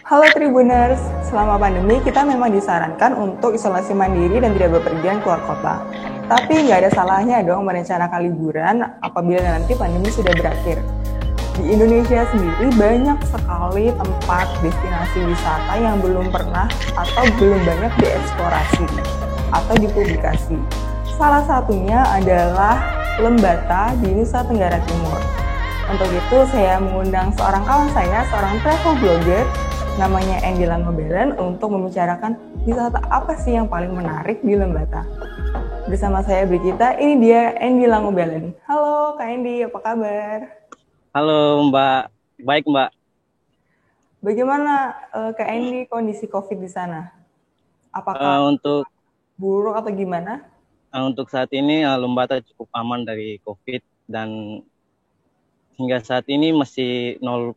Halo Tribuners, selama pandemi kita memang disarankan untuk isolasi mandiri dan tidak bepergian keluar kota. Tapi nggak ada salahnya dong merencanakan liburan apabila nanti pandemi sudah berakhir. Di Indonesia sendiri banyak sekali tempat destinasi wisata yang belum pernah atau belum banyak dieksplorasi atau dipublikasi. Salah satunya adalah Lembata di Nusa Tenggara Timur. Untuk itu saya mengundang seorang kawan saya, seorang travel blogger namanya Andy Langobelen untuk membicarakan wisata apa sih yang paling menarik di Lembata. Bersama saya Brigita, ini dia Andy Langobelen. Halo Kak Andy, apa kabar? Halo Mbak, baik Mbak. Bagaimana Kak Andy kondisi COVID di sana? Apakah Untuk buruk atau gimana? untuk saat ini Lembata cukup aman dari COVID dan hingga saat ini masih nol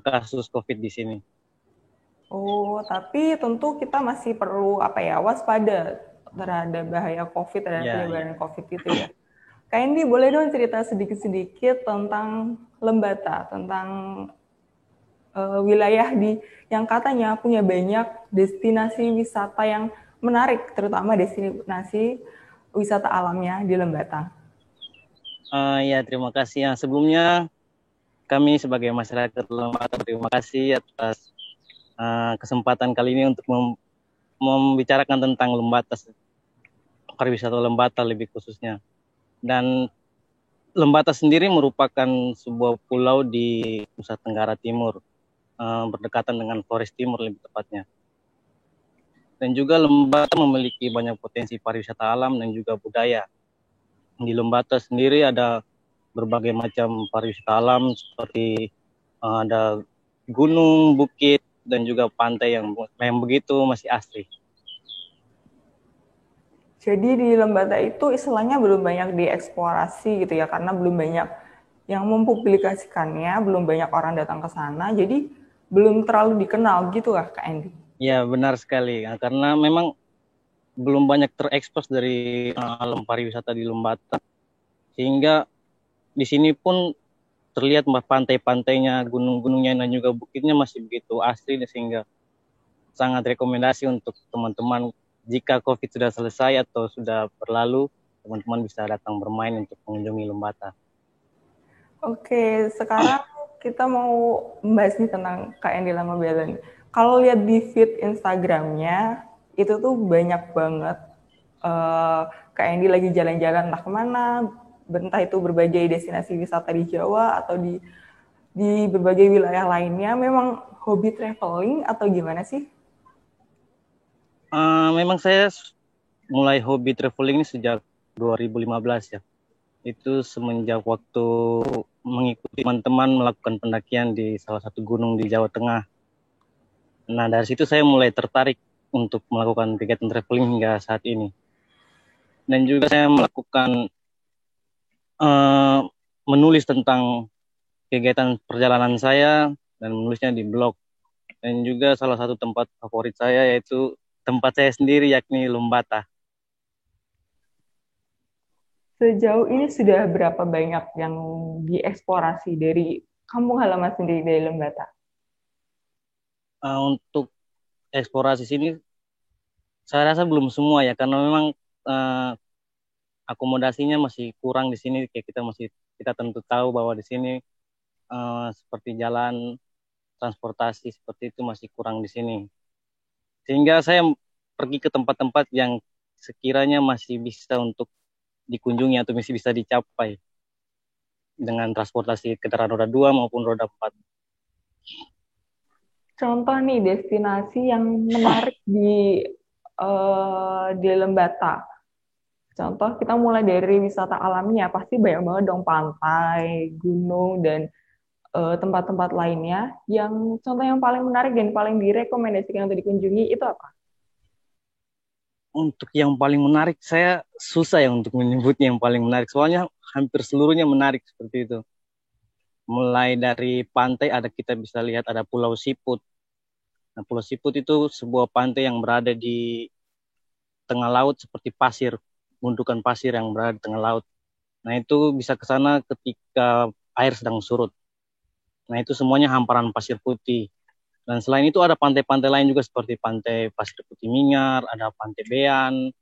kasus COVID di sini. Oh, tapi tentu kita masih perlu waspada terhadap bahaya COVID, terhadap Ya, penyebaran ya. COVID itu ya. Kak Indi, boleh dong cerita sedikit-sedikit tentang Lembata, tentang wilayah yang katanya punya banyak destinasi wisata yang menarik, terutama destinasi wisata alamnya di Lembata. Ya, terima kasih. Sebelumnya kami sebagai masyarakat Lembata terima kasih atas kesempatan kali ini untuk membicarakan tentang Lembata, pariwisata Lembata lebih khususnya. Dan Lembata sendiri merupakan sebuah pulau di Nusa Tenggara Timur, berdekatan dengan Flores Timur lebih tepatnya. Dan juga Lembata memiliki banyak potensi pariwisata alam dan juga budaya. Di Lembata sendiri ada berbagai macam pariwisata alam seperti ada gunung, bukit, dan juga pantai yang begitu masih asri. Jadi di Lembata itu istilahnya belum banyak dieksplorasi gitu ya, karena belum banyak yang mempublikasikannya, belum banyak orang datang ke sana, jadi belum terlalu dikenal gitu lah Kak Andy. Ya benar sekali, karena memang belum banyak terekspos dari alam pariwisata di Lembata, sehingga di sini pun terlihat pantai-pantainya, gunung-gunungnya, dan juga bukitnya masih begitu asri, sehingga sangat rekomendasi untuk teman-teman jika COVID sudah selesai atau sudah berlalu, teman-teman bisa datang bermain untuk mengunjungi Lembata. Oke, sekarang kita mau membahas nih tentang Kak Andy Lamabelen. Kalau lihat di feed Instagramnya, itu tuh banyak banget Kak Andy lagi jalan-jalan entah kemana, entah itu berbagai destinasi wisata di Jawa atau di berbagai wilayah lainnya. Memang hobi traveling atau gimana sih? Memang saya mulai hobi traveling ini sejak 2015 ya. Itu semenjak waktu mengikuti teman-teman melakukan pendakian di salah satu gunung di Jawa Tengah. Nah, dari situ saya mulai tertarik untuk melakukan kegiatan traveling hingga saat ini. Dan juga saya melakukan uh, menulis tentang kegiatan perjalanan saya dan menulisnya di blog. Dan juga salah satu tempat favorit saya yaitu tempat saya sendiri yakni Lembata. Sejauh ini sudah berapa banyak yang dieksplorasi dari kampung halaman sendiri dari Lembata? Untuk eksplorasi sini saya rasa belum semua ya karena memang uh, akomodasinya masih kurang di sini. Kayak kita tentu tahu bahwa di sini seperti jalan transportasi seperti itu masih kurang di sini. Sehingga saya pergi ke tempat-tempat yang sekiranya masih bisa untuk dikunjungi atau masih bisa dicapai dengan transportasi kendaraan roda 2 maupun roda 4. Contoh nih destinasi yang menarik di Lembata. Contoh kita mulai dari wisata alamnya, pasti banyak banget dong pantai, gunung dan tempat-tempat lainnya. Yang contoh yang paling menarik dan paling direkomendasikan untuk dikunjungi itu apa? Untuk yang paling menarik saya susah ya untuk menyebutnya yang paling menarik. Soalnya hampir seluruhnya menarik seperti itu. Mulai dari pantai kita bisa lihat ada Pulau Siput. Nah, Pulau Siput itu sebuah pantai yang berada di tengah laut seperti pasir, gundukan pasir yang berada di tengah laut. Nah, itu bisa ke sana ketika air sedang surut. Nah itu semuanya hamparan pasir putih. Dan selain itu ada pantai-pantai lain juga seperti pantai Pasir Putih Mingar, ada pantai Bean,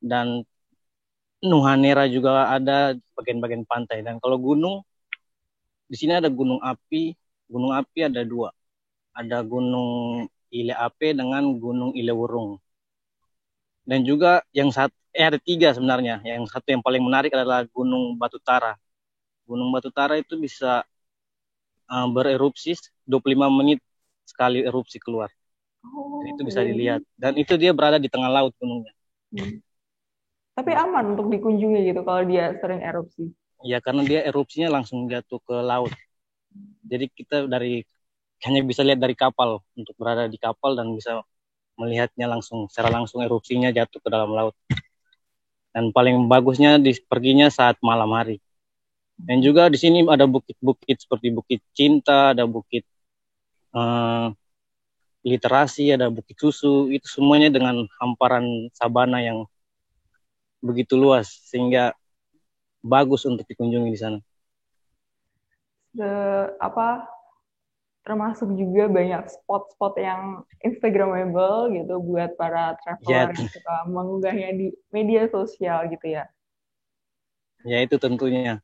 dan Nuhanera juga ada bagian-bagian pantai. Dan kalau gunung, di sini ada gunung api. Gunung api ada dua. Ada gunung Ile Ape dengan gunung Ile Wurung. Dan juga ada tiga sebenarnya. Yang satu yang paling menarik adalah Gunung Batutara. Gunung Batutara itu bisa bererupsi 25 menit sekali erupsi keluar. Dan itu bisa dilihat. Dan itu dia berada di tengah laut gunungnya. Tapi aman untuk dikunjungi gitu kalau dia sering erupsi. Ya karena dia erupsinya langsung jatuh ke laut. Jadi kita hanya bisa lihat dari kapal, untuk berada di kapal dan bisa melihatnya secara langsung erupsinya jatuh ke dalam laut. Dan paling bagusnya perginya saat malam hari. Dan juga di sini ada bukit-bukit seperti Bukit Cinta, ada Bukit Literasi, ada Bukit Susu. Itu semuanya dengan hamparan sabana yang begitu luas sehingga bagus untuk dikunjungi di sana. Termasuk juga banyak spot-spot yang instagramable gitu buat para traveler yang suka mengunggahnya di media sosial gitu ya. Ya itu tentunya.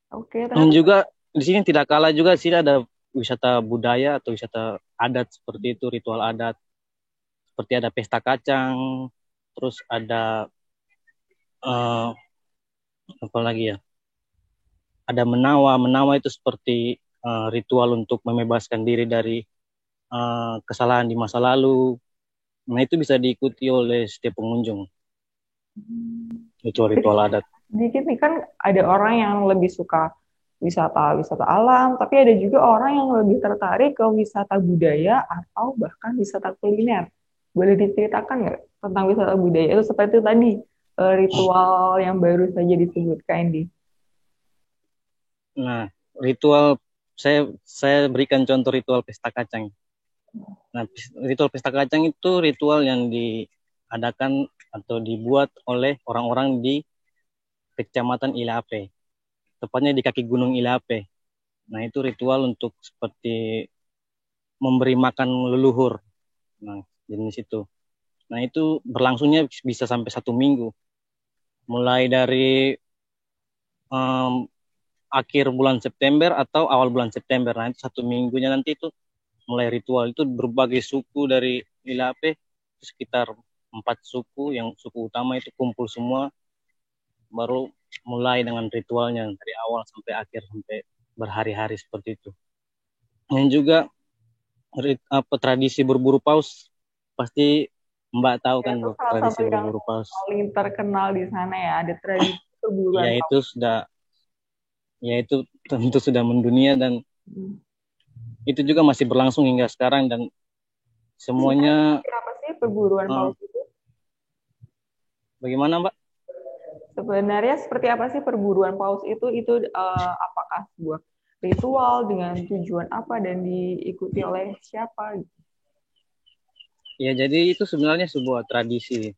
Oke, Dan juga di sini tidak kalah juga sih ada wisata budaya atau wisata adat seperti itu, ritual adat. Seperti ada pesta kacang, terus ada apa lagi ya? Ada menawa. Menawa itu seperti ritual untuk membebaskan diri dari kesalahan di masa lalu. Nah itu bisa diikuti oleh setiap pengunjung. Ritual-ritual adat. Dikit nih kan ada orang yang lebih suka wisata alam, tapi ada juga orang yang lebih tertarik ke wisata budaya atau bahkan wisata kuliner. Boleh diceritakan nggak tentang wisata budaya itu seperti tadi ritual yang baru saja disebutkan di. Nah, ritual saya berikan contoh ritual pesta kacang. Nah, ritual pesta kacang itu ritual yang diadakan atau dibuat oleh orang-orang di Kecamatan Ilape, tepatnya di kaki Gunung Ilape. Nah, itu ritual untuk seperti memberi makan leluhur. Nah, jenis itu. Nah, itu berlangsungnya bisa sampai 1 minggu. Mulai dari akhir bulan September atau awal bulan September. Nah, itu 1 minggunya nanti itu mulai ritual. Itu berbagai suku dari Ilape, sekitar 4 suku, yang suku utama itu kumpul semua, baru mulai dengan ritualnya dari awal sampai akhir, sampai berhari-hari seperti itu. Dan juga tradisi berburu paus, pasti Mbak tahu kan, Bu, tradisi berburu paus. Paling terkenal di sana ya, ada tradisi perburuan paus. Itu tentu sudah mendunia dan itu juga masih berlangsung hingga sekarang. Dan semuanya. Kenapa sih perburuan paus itu? Bagaimana, Mbak? Sebenarnya seperti apa sih perburuan paus itu? Itu apakah sebuah ritual dengan tujuan apa dan diikuti oleh siapa? Ya, jadi itu sebenarnya sebuah tradisi,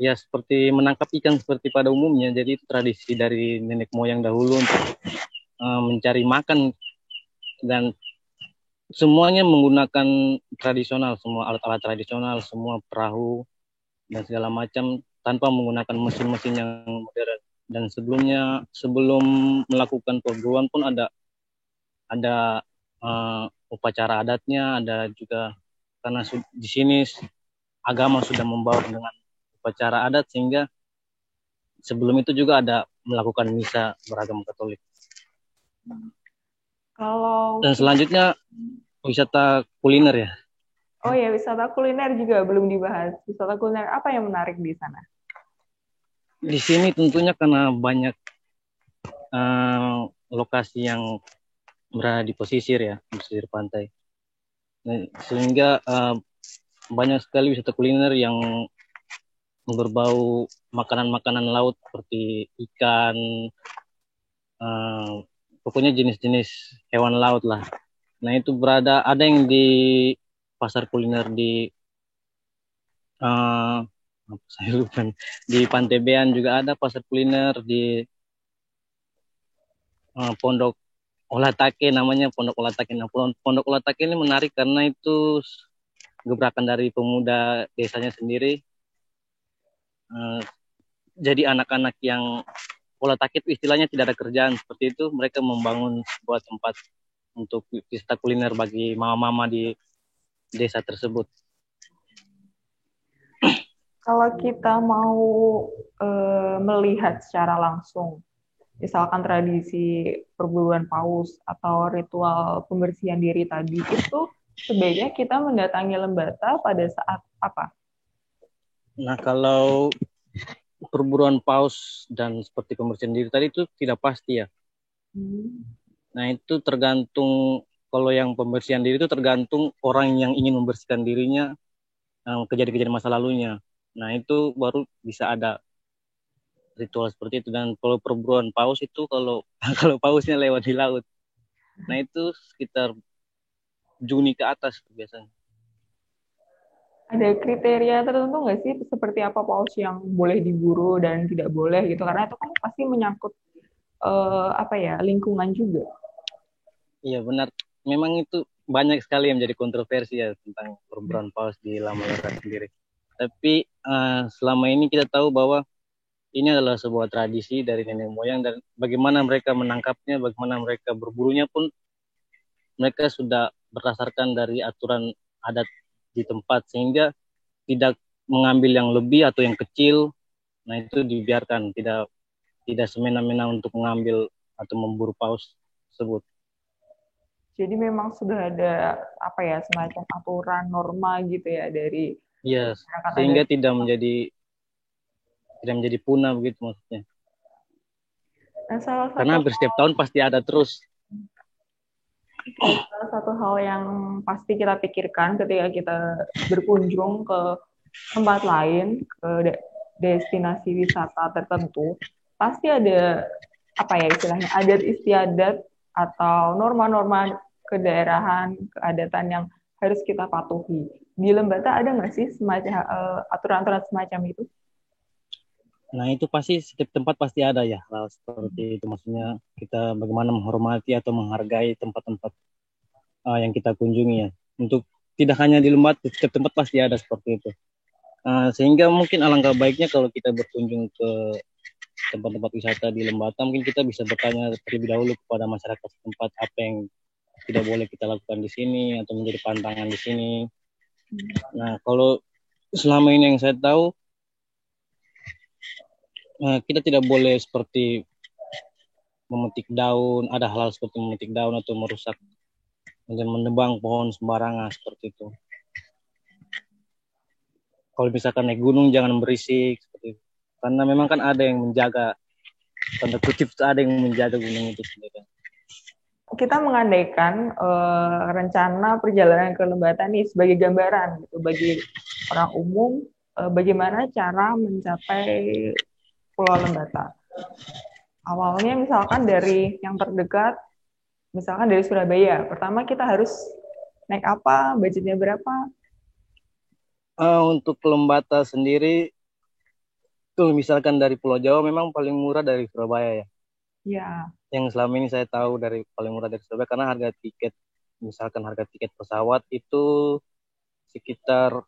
ya seperti menangkap ikan seperti pada umumnya. Jadi itu tradisi dari nenek moyang dahulu untuk mencari makan, dan semuanya menggunakan tradisional, semua alat-alat tradisional, semua perahu dan segala macam, tanpa menggunakan mesin-mesin yang modern. Dan sebelum melakukan perburuan pun ada upacara adatnya, ada juga karena di sini agama sudah membawa dengan upacara adat, sehingga sebelum itu juga ada melakukan misa beragama Katolik. Dan selanjutnya wisata kuliner ya. Oh ya, wisata kuliner juga belum dibahas. Wisata kuliner apa yang menarik di sana? Di sini tentunya karena banyak lokasi yang berada di pesisir ya, pesisir pantai. Sehingga banyak sekali wisata kuliner yang berbau makanan-makanan laut seperti ikan, pokoknya jenis-jenis hewan laut lah. Nah itu ada yang di pasar kuliner di saya lupa, di Pantai Bean juga ada pasar kuliner, di Pondok olah take, namanya Pondok Olah Take. Nah, Pondok Olah Take ini menarik karena itu gebrakan dari pemuda desanya sendiri. Jadi anak-anak yang olah take itu istilahnya tidak ada kerjaan seperti itu, mereka membangun sebuah tempat untuk pesta kuliner bagi mama-mama di desa tersebut. Kalau kita mau melihat secara langsung, misalkan tradisi perburuan paus atau ritual pembersihan diri tadi, itu sebaiknya kita mendatangi Lembata pada saat apa? Nah, kalau perburuan paus dan seperti pembersihan diri tadi itu tidak pasti ya. Nah, itu tergantung, kalau yang pembersihan diri itu tergantung orang yang ingin membersihkan dirinya, kejadian-kejadian masa lalunya. Nah, itu baru bisa ada ritual seperti itu. Dan kalau perburuan paus itu kalau kalau pausnya lewat di laut, nah itu sekitar Juni ke atas biasanya. Ada kriteria tertentu nggak sih seperti apa paus yang boleh diburu dan tidak boleh gitu? Karena itu kan pasti menyangkut apa ya, lingkungan juga. Iya benar, memang itu banyak sekali yang menjadi kontroversi ya tentang perburuan paus di Lama Lera sendiri. Tapi selama ini kita tahu bahwa ini adalah sebuah tradisi dari nenek moyang, dan bagaimana mereka menangkapnya, bagaimana mereka berburunya pun mereka sudah berdasarkan dari aturan adat di tempat, sehingga tidak mengambil yang lebih atau yang kecil. Nah itu dibiarkan, tidak tidak semena-mena untuk mengambil atau memburu paus tersebut. Jadi memang sudah ada apa ya, semacam aturan norma gitu ya dari Iya, masyarakat sehingga adat. tidak menjadi punah begitu maksudnya. Nah, salah Karena satu hampir setiap tahun pasti ada terus. salah satu hal yang pasti kita pikirkan ketika kita berkunjung ke tempat lain, ke destinasi wisata tertentu, pasti ada apa ya istilahnya, adat istiadat atau norma-norma kedaerahan, keadatan yang harus kita patuhi. Di Lembata ada nggak sih semacam aturan-aturan semacam itu? Nah itu pasti setiap tempat pasti ada ya hal seperti itu. Maksudnya kita bagaimana menghormati atau menghargai tempat-tempat yang kita kunjungi ya. Untuk tidak hanya di Lembata, setiap tempat pasti ada seperti itu. Sehingga mungkin alangkah baiknya kalau kita berkunjung ke tempat-tempat wisata di Lembata, mungkin kita bisa bertanya terlebih dahulu kepada masyarakat setempat apa yang tidak boleh kita lakukan di sini atau menjadi pantangan di sini. Nah, kalau selama ini yang saya tahu, kita tidak boleh seperti memetik daun, ada hal seperti memetik daun atau merusak dan menebang pohon sembarangan seperti itu. Kalau misalkan naik gunung jangan berisik seperti itu. Karena memang kan ada yang menjaga, tanda kutip ada yang menjaga gunung itu sendiri. Kita mengandaikan rencana perjalanan ke Lembata nih sebagai gambaran gitu bagi orang umum, bagaimana cara mencapai Pulau Lembata. Awalnya misalkan dari yang terdekat, misalkan dari Surabaya. Pertama kita harus naik apa, budgetnya berapa? Untuk Lembata sendiri, kalau misalkan dari Pulau Jawa memang paling murah dari Surabaya ya. Ya. Yang selama ini saya tahu dari paling murah dari Surabaya, karena harga tiket, misalkan harga tiket pesawat itu sekitar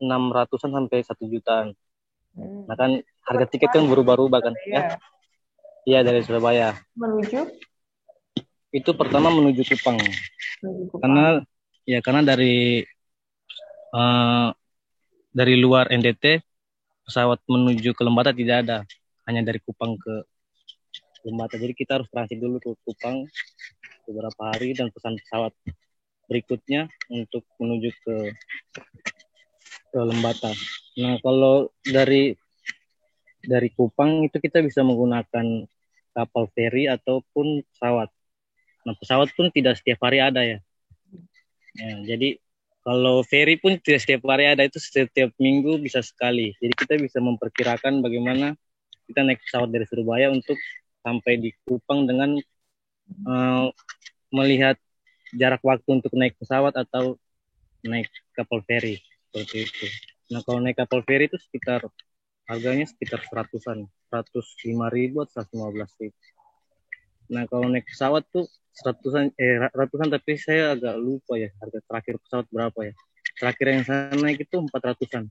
600-an sampai 1 jutaan. Nah kan harga tiket kan berubah-ubah kan ya. Iya dari Surabaya. Menuju? Itu pertama menuju Kupang. Menuju Kupang. Karena dari luar NTT pesawat menuju ke Lembata tidak ada, hanya dari Kupang ke Lembata. Jadi kita harus transit dulu ke Kupang beberapa hari dan pesan pesawat berikutnya untuk menuju ke Lembata. Nah kalau dari Kupang itu kita bisa menggunakan kapal feri ataupun pesawat. Nah pesawat pun tidak setiap hari ada ya. Jadi kalau feri pun tidak setiap hari ada, itu setiap minggu bisa sekali. Jadi kita bisa memperkirakan bagaimana kita naik pesawat dari Surabaya untuk sampai di Kupang dengan melihat jarak waktu untuk naik pesawat atau naik kapal feri seperti itu. Nah kalau naik kapal feri itu harganya sekitar 100-an, 105.000 atau 115.000. Nah kalau naik pesawat tuh ratusan, tapi saya agak lupa ya harga terakhir pesawat berapa ya. Terakhir yang saya naik itu 400-an.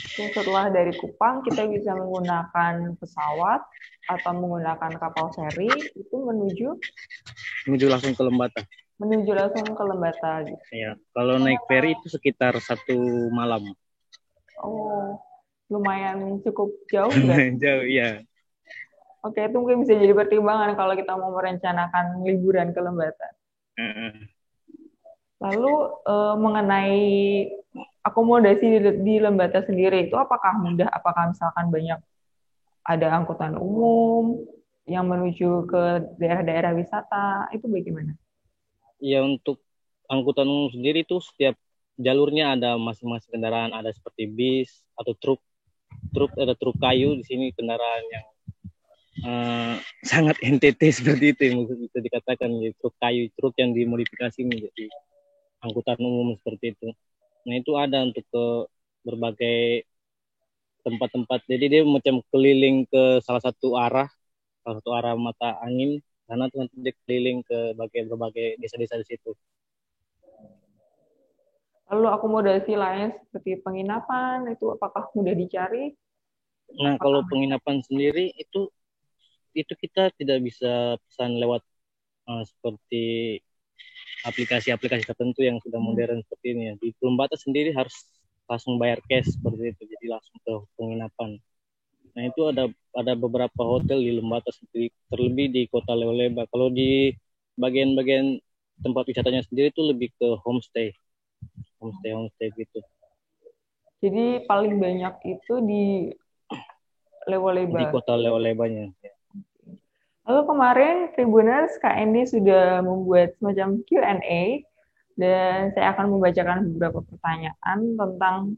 Oke, setelah dari Kupang kita bisa menggunakan pesawat atau menggunakan kapal feri itu Menuju langsung ke Lembata. langsung ke Lembata gitu. Ya, kalau naik ferry itu sekitar 1 malam. Oh, lumayan cukup jauh berarti. Jauh ya. Oke, itu mungkin bisa jadi pertimbangan kalau kita mau merencanakan liburan ke Lembata. Lalu mengenai akomodasi di Lembata sendiri itu apakah mudah? Apakah misalkan banyak ada angkutan umum yang menuju ke daerah-daerah wisata? Itu bagaimana? Ya untuk angkutan umum sendiri itu setiap jalurnya ada masing-masing kendaraan, ada seperti bis atau truk. Ada truk kayu di sini, kendaraan yang sangat NTT seperti itu yang bisa dikatakan, ya, truk kayu, truk yang dimodifikasi menjadi angkutan umum seperti itu. Nah itu ada untuk ke berbagai tempat-tempat. Jadi dia macam keliling ke salah satu arah mata angin, karena tuh nanti dia keliling ke berbagai desa-desa di situ. Lalu akomodasi lain seperti penginapan itu apakah mudah dicari? Nah kalau penginapan sendiri itu kita tidak bisa pesan lewat seperti aplikasi-aplikasi tertentu yang sudah modern seperti ini ya. Di Lembata sendiri harus langsung bayar cash seperti itu, jadi langsung ke penginapan. Nah itu ada beberapa hotel di Lembata sendiri, terlebih di kota Leoleba. Kalau di bagian-bagian tempat wisatanya sendiri itu lebih ke homestay gitu. Jadi paling banyak itu di Di Lewoleba. kota Leolebanya. Lalu kemarin Tribuners KND sudah membuat semacam Q&A dan saya akan membacakan beberapa pertanyaan tentang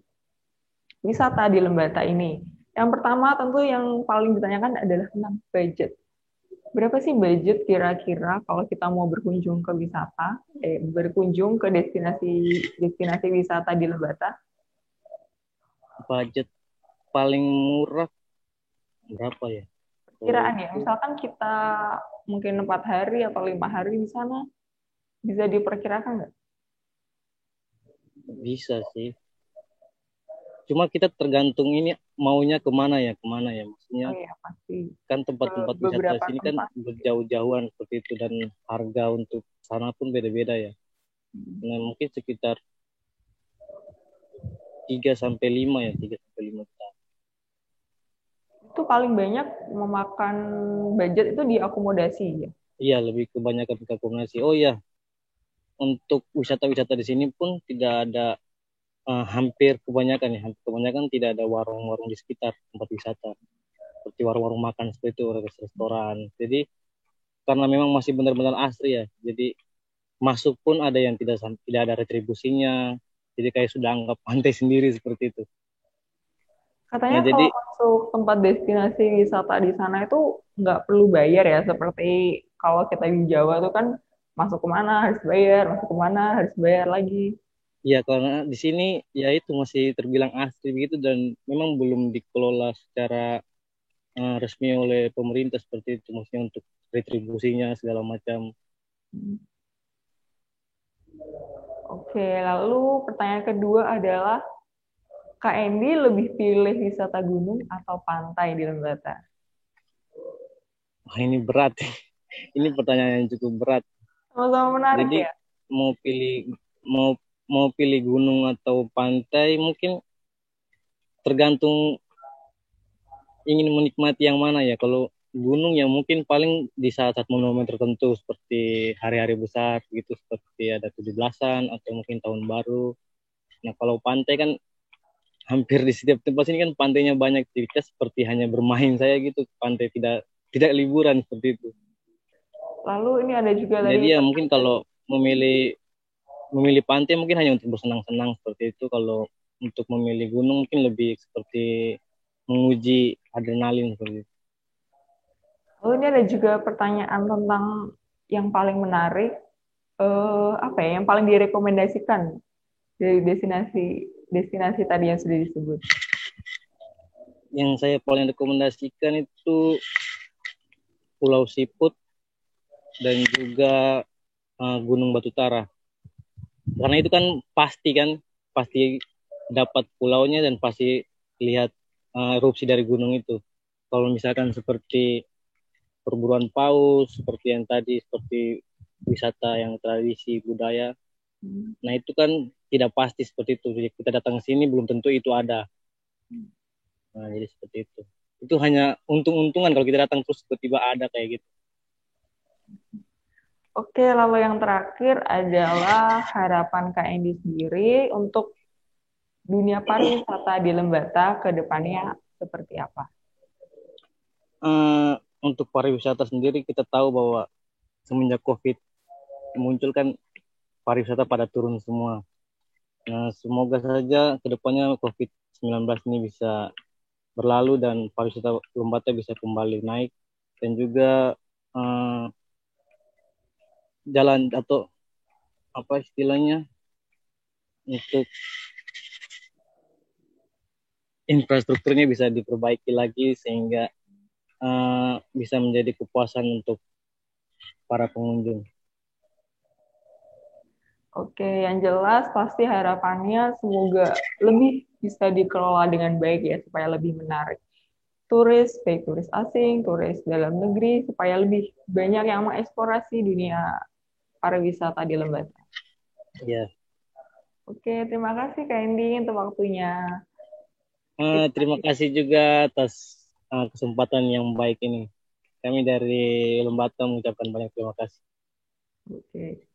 wisata di Lembata ini. Yang pertama tentu yang paling ditanyakan adalah tentang budget. Berapa sih budget kira-kira kalau kita mau berkunjung ke berkunjung ke destinasi wisata di Lembata? Budget paling murah berapa ya? Kiraan ya, misalkan kita mungkin 4 hari atau 5 hari di sana, bisa diperkirakan nggak? Bisa sih. Cuma kita tergantung ini maunya kemana ya, maksudnya Oh iya, pasti. kan tempat-tempat wisata Beberapa sini kan tempat. berjauh-jauhan seperti itu, dan harga untuk sana pun beda-beda ya. Nah mungkin sekitar 3 sampai 5 juta. Itu paling banyak memakan budget itu di akomodasi ya. Iya, lebih kebanyakan ke akomodasi. Oh iya, untuk wisata-wisata di sini pun tidak ada, hampir kebanyakan tidak ada warung-warung di sekitar tempat wisata, seperti warung-warung makan seperti itu, restoran. Jadi karena memang masih benar-benar asri ya, jadi masuk pun ada yang tidak ada retribusinya, jadi kayak sudah anggap pantai sendiri seperti itu. Katanya Nah kalau jadi masuk tempat destinasi wisata di sana itu nggak perlu bayar ya, seperti kalau kita di Jawa tuh kan masuk kemana harus bayar, masuk kemana harus bayar lagi. ya karena di sini ya itu masih terbilang asri begitu, dan memang belum dikelola secara resmi oleh pemerintah seperti itu, maksudnya untuk retribusinya segala macam. Oke, lalu pertanyaan kedua adalah KND lebih pilih wisata gunung atau pantai di Lembata? Wah, ini berat. Ini pertanyaan yang cukup berat. Sama-sama menarik Jadi ya. mau pilih mau mau pilih gunung atau pantai, mungkin tergantung ingin menikmati yang mana ya. Kalau gunung ya mungkin paling di saat-saat momen-momen tertentu seperti hari-hari besar gitu, seperti ada 17-an atau mungkin tahun baru. Nah kalau pantai kan hampir di setiap tempat sini kan pantainya banyak, aktivitas seperti hanya bermain saya gitu, pantai tidak tidak liburan seperti itu. Lalu ini ada juga tadi Jadi ya mungkin kalau memilih memilih pantai mungkin hanya untuk bersenang-senang seperti itu. Kalau untuk memilih gunung mungkin lebih seperti menguji adrenalin seperti itu. lalu ini ada juga pertanyaan tentang yang paling menarik apa ya, yang paling direkomendasikan dari destinasi tadi yang sudah disebut. Yang saya paling rekomendasikan itu Pulau Siput dan juga Gunung Batutara. Karena itu kan pasti dapat pulaunya dan pasti lihat erupsi dari gunung itu. Kalau misalkan seperti perburuan paus, seperti yang tadi, seperti wisata yang tradisi budaya, nah itu kan tidak pasti seperti itu. Jadi kita datang ke sini belum tentu itu ada. Nah, jadi seperti itu. Itu hanya untung-untungan kalau kita datang terus tiba-tiba ada kayak gitu. Oke, lalu yang terakhir adalah harapan Kak Endi sendiri untuk dunia pariwisata di Lembata ke depannya seperti apa? Untuk pariwisata sendiri kita tahu bahwa semenjak COVID muncul kan pariwisata pada turun semua. Nah, semoga saja kedepannya COVID-19 ini bisa berlalu dan pariwisata Lembata bisa kembali naik dan juga jalan atau apa istilahnya untuk infrastrukturnya bisa diperbaiki lagi sehingga bisa menjadi kepuasan untuk para pengunjung. Oke, yang jelas pasti harapannya semoga lebih bisa dikelola dengan baik ya, supaya lebih menarik turis, baik turis asing, turis dalam negeri, supaya lebih banyak yang mengeksplorasi dunia pariwisata di Lembata. Ya. Oke, terima kasih Kak Endi untuk waktunya. Terima kasih juga atas kesempatan yang baik ini. Kami dari Lembata mengucapkan banyak terima kasih. Oke.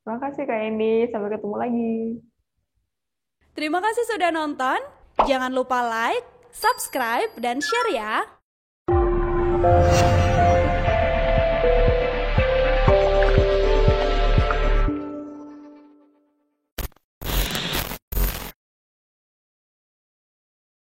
Terima kasih Kak Endi, sampai ketemu lagi. Terima kasih sudah nonton. Jangan lupa like, subscribe, dan share ya.